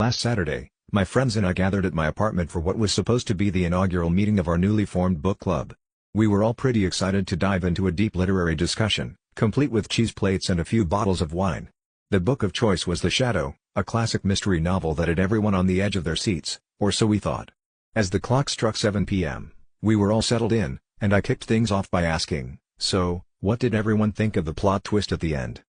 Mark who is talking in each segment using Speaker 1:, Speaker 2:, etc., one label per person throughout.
Speaker 1: Last Saturday, my friends and I gathered at my apartment for what was supposed to be the inaugural meeting of our newly formed book club. We were all pretty excited to dive into a deep literary discussion, complete with cheese plates and a few bottles of wine. The book of choice was The Shadow, a classic mystery novel that had everyone on the edge of their seats, or so we thought. As the clock struck 7 p.m., we were all settled in, and I kicked things off by asking, "So, what did everyone think of the plot twist at the end?"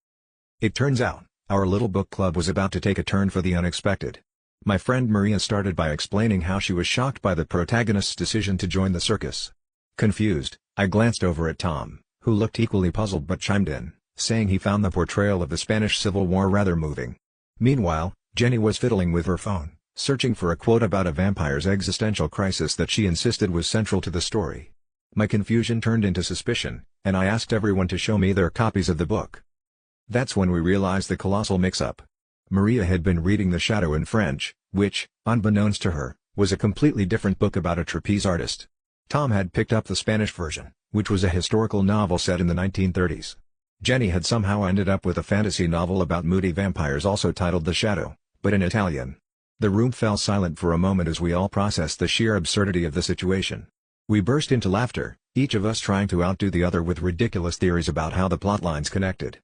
Speaker 1: It turns out, our little book club was about to take a turn for the unexpected. My friend Maria started by explaining how she was shocked by the protagonist's decision to join the circus. Confused, I glanced over at Tom, who looked equally puzzled but chimed in, saying he found the portrayal of the Spanish Civil War rather moving. Meanwhile, Jenny was fiddling with her phone, searching for a quote about a vampire's existential crisis that she insisted was central to the story. My confusion turned into suspicion, and I asked everyone to show me their copies of the book. That's when we realized the colossal mix-up. Maria had been reading The Shadow in French, which, unbeknownst to her, was a completely different book about a trapeze artist. Tom had picked up the Spanish version, which was a historical novel set in the 1930s. Jenny had somehow ended up with a fantasy novel about moody vampires also titled The Shadow, but in Italian. The room fell silent for a moment as we all processed the sheer absurdity of the situation. We burst into laughter, each of us trying to outdo the other with ridiculous theories about how the plotlines connected.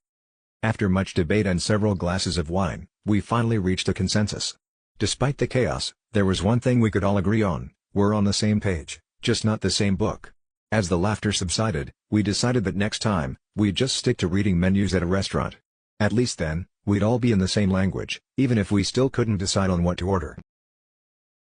Speaker 1: After much debate and several glasses of wine, we finally reached a consensus. Despite the chaos, there was one thing we could all agree on: we're on the same page, just not the same book. As the laughter subsided, we decided that next time, we'd just stick to reading menus at a restaurant. At least then, we'd all be in the same language, even if we still couldn't decide on what to order.